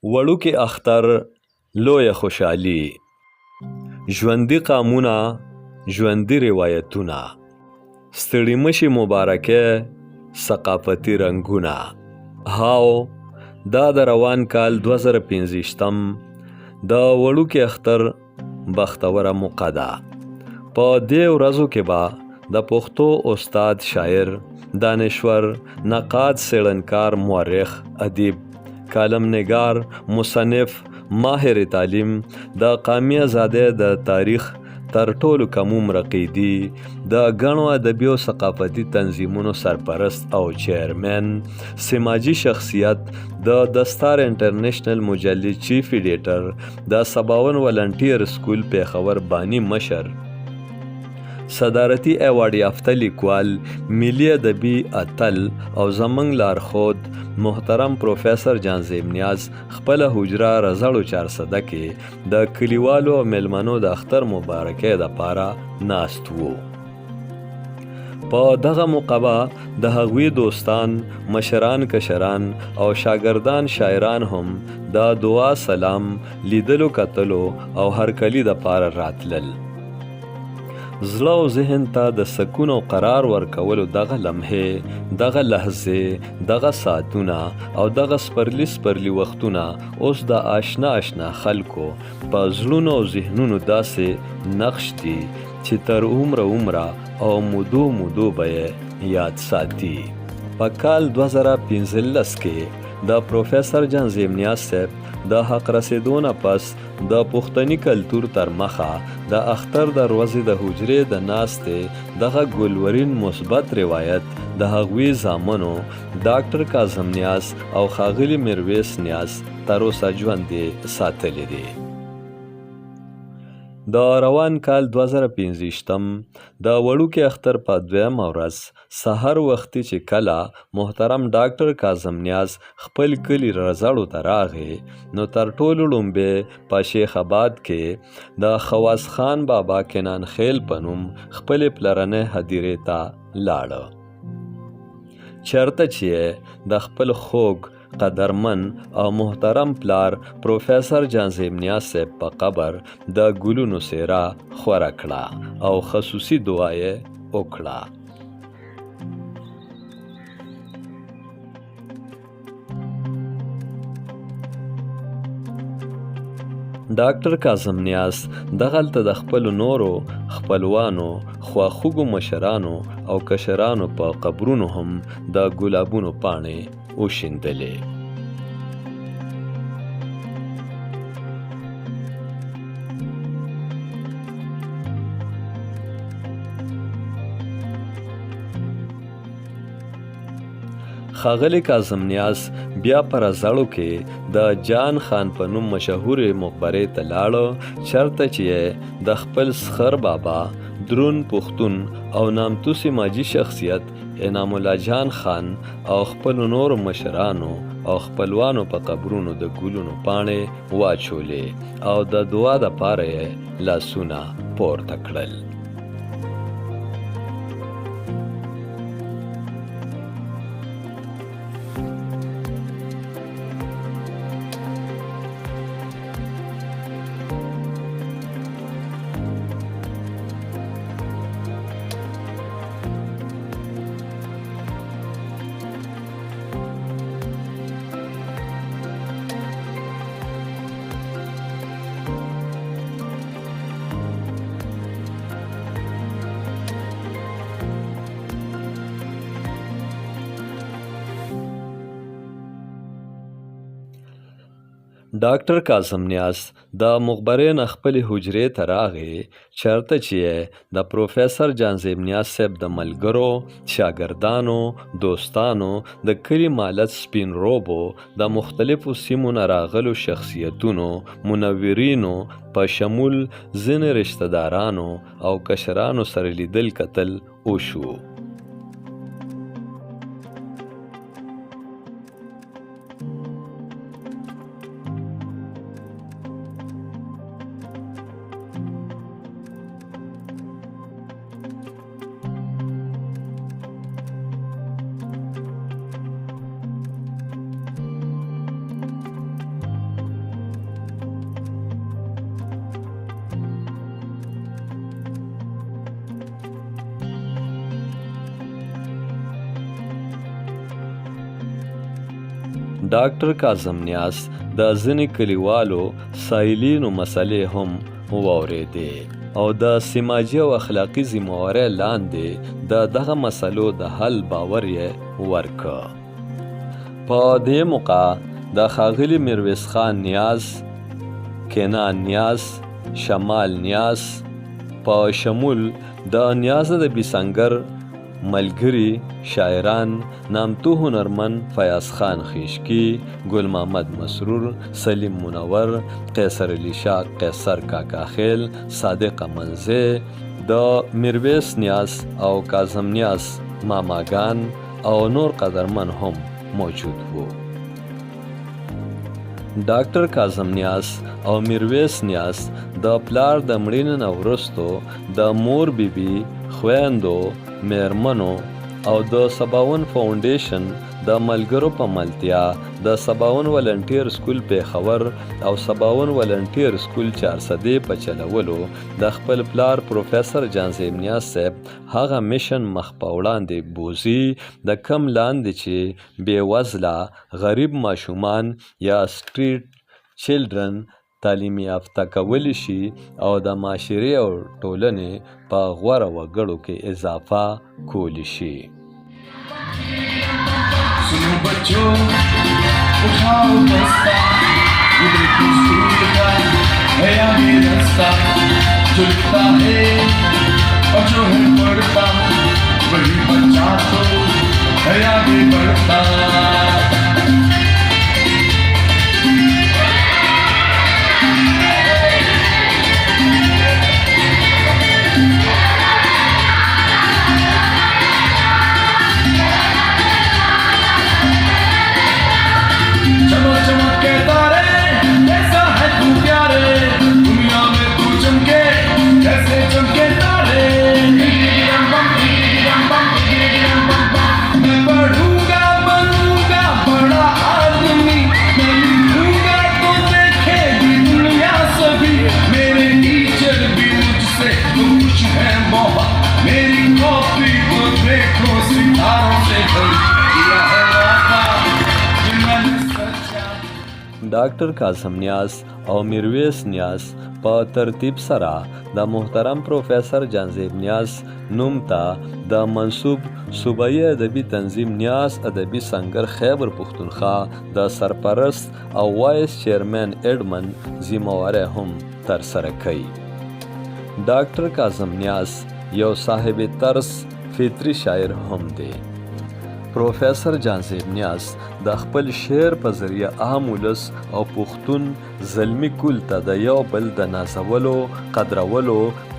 وړوکی اختر لویه خوشحالي، ژوندي قامونه، ژوندي روایتونه، ستړي مشي مبارکه، ثقافتي رنګونه. هاو دا د روان کال 2025 د وړوکی اختر بختوره موقع ده. په دې ورځو کې به د پښتو استاد، شاعر، دانشور، نقاد، څېړنکار، مورخ، ادیب، کالم مصنف، ماهر تعلیم، د قامي ازادۍ د تاریخ تر ټولو کم عمره قیدي، د ګڼو ادبي او ثقافتي تنظیمونو سرپرست او چیرمن، سماجي شخصیت، د دستار انټرنیشنل مجلې چیف ایډیټر، د سباون ولنټیر سکول پیښور بانی مشر، صدارتي ایوارډ یافته لیکوال، ملي ادبي اتل او زموږ لارښود محترم پروفیسر جانزیب نیاز خپله حجره رزړو 400 کې د کلیوالو او میلمنو د اختر مبارکۍ دپاره ناست وو. په دغه موقع به د هغوی دوستان، مشران، کشران او شاګردان، شاعران هم د دعا، سلام، لیدلو کتلو او هرکلي دپاره راتلل. زړه او ذهن ته د سکون او قرار ورکولو دغه لمحې، دغه لحظې، دغه ساعتونه او دغه سپرلي وختونه اوس د آشنا خلکو په زړونو او ذهنونو داسې نقش دي چې تر عمره او مودو به یې یاد ساتي. په کال 2015 کې د پروفیسر جانزیب نیاز صاحب د حق رسېدو نه پس د پښتني کلتور تر مخه د اختر د ورځې د حجرې د ناستې دغه ګلورین مثبت روایت د هغوی زامنو ډاکټر کاظم نیاز او ښاغلي میرویس نیاز تر اوسه ژوندې ساتلی دی. د روان کال 2025 د وړوکی اختر په 2مه ورځ سحر وختي چې کله محترم ډاکټر کاظم نیاز خپل کلي رزړو ته راغی، نو تر ټولو لومبې په شیخ آباد کې د خواص خان بابا کنان خیل په نوم خپلې پلرنۍ هدیرې ته لاړه، چېرته چې د خپل خوږ، قدرمن او محترم پلار پروفیسر جانزیب نیاز صاحب په قبر د ګلونو څېره خوره کړه او خصوصي دعا یې وکړه. ډاکټر کاظم نیاز دغلته د خپلو نورو خپلوانو، خواخوږو مشرانو او کشرانو په قبرونو هم د ګلابونو پاڼې وشیندلې. ښاغلی کاظم نیاز بیا په رزړو کې د جان خان په نوم مشهورې مقبرې ته لاړه، چېرته چې د خپل سخر بابا، درون پښتون او نامتو سماجي شخصیت انعام الله جان خان او خپلو نورو مشرانو او خپلوانو په قبرونو د ګلونو پاڼې واچولې او د دعا دپاره یې لاسونه پورته کړل. ډاکټر کاظم نیاز د مقبرې نه خپلې حجرې ته راغی، چېرته چې د پروفیسر جانزیب نیاز صاحب د ملګرو، شاګردانو، دوستانو، د کلي مالت سپین روبو، د مختلفو سیمو نه راغلو شخصیتونو، منورینو په شمول ځینې رشته دارانو او کشرانو سره لیدل کتل وشو. ډاکټر کاظم نیاز د ځینې کلیوالو سایلینو مسلې هم واورېدې او د سماجي او اخلاقي ذمهوارۍ لاندې د دغه مسلو د حل باور یې ورکړ. په دې موقع د ښاغلي میرویس خان نیاز، کنان نیاز، شمال نیاز په شمول د نیاز ادبي سنګر ملګري شاعران نامتو هنرمند فیاض خان خیشکی، ګل محمد مسرور، سلیم منور، قیصر علی شاه قیصر کاکا خیل، صادق منزه، د میرویس نیاز او کاظم نیاز ماماګان او نور قدرمن هم موجود وو. ډاکټر کاظم نیاز او میرویس نیاز د پلار د مړینې نه وروستو د مور بیبي، خویندو، میرمنو او د سباون فاونډیشن د ملګرو په ملتیا د سباون ولنټیر سکول پیښور او سباون ولنټیر سکول چارسدې په چلولو د خپل پلار پروفیسر جانزیب نیاز صاحب هغه میشن مخ په وړاندې بوزي د کم لاندې چې بې وزله غریب ماشومان یا سټریټ چلډرن تعلیم یافته کولی شي او د معاشرې او ټولنې په غوره وګړو کې اضافه کولی شي. सुनो बच्चों, उठाओ दस्ता, ये देखो स्कूल का है आगे रास्ता, जो लिखता है और जो है पढ़ता, वही बच्चा तो है आगे बढ़ता. ډاکټر کاظم نیاز او میرویس نیاز په ترتیب سره د محترم پروفیسر جانزیب نیاز نوم ته د منصوب صوبایي ادبي تنظیم نیاز ادبي سنګر خیبر پښتونخوا د سرپرست او وایس چیرمن ایډمن ذمهواری هم ترسره کوي. ډاکټر کاظم نیاز یو صاحب طرز فطري شاعر هم دی. پروفیسر جانزیب نیاز د خپل شعر په ذریعه عام ولس او پښتون زلمی کول ته د یو بل د نازولو، قدرولو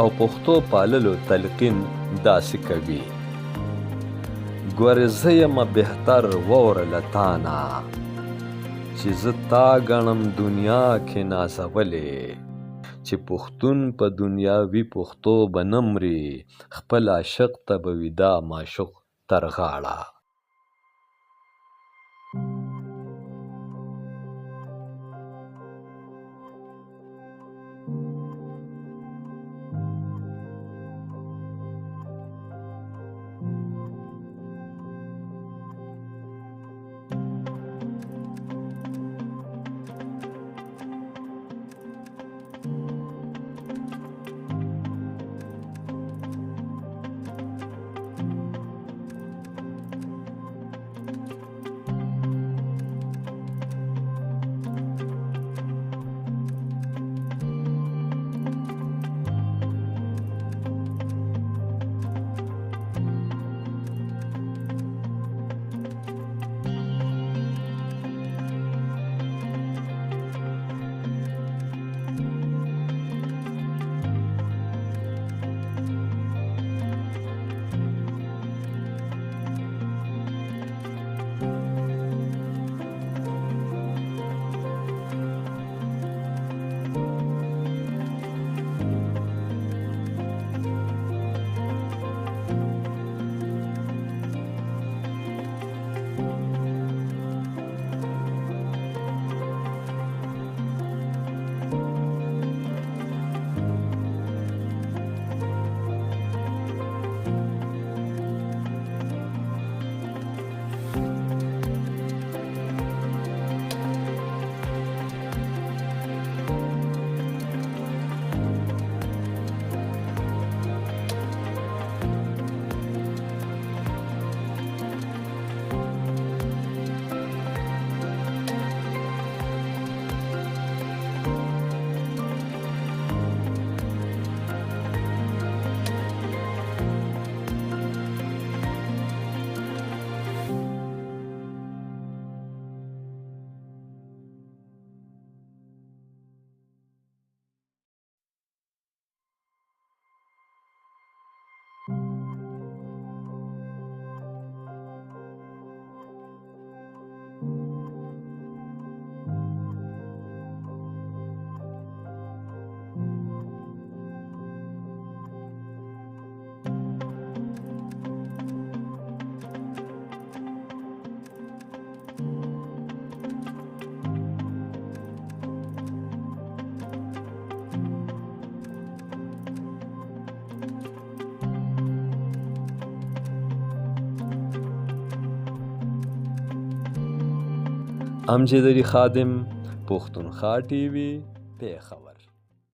او پښتو پاللو تلقین داسې کوي: ګورې زه یم بهتر ووره له تانه، چې زه تا ګڼم دنیا کې نازولې، چې پښتون په دنیاوي پښتو به نه مري، خپل عاشق ته به وي دا معشوق تر غاړه. امجد علي خادم پښتونخوا ټي وي پیښور.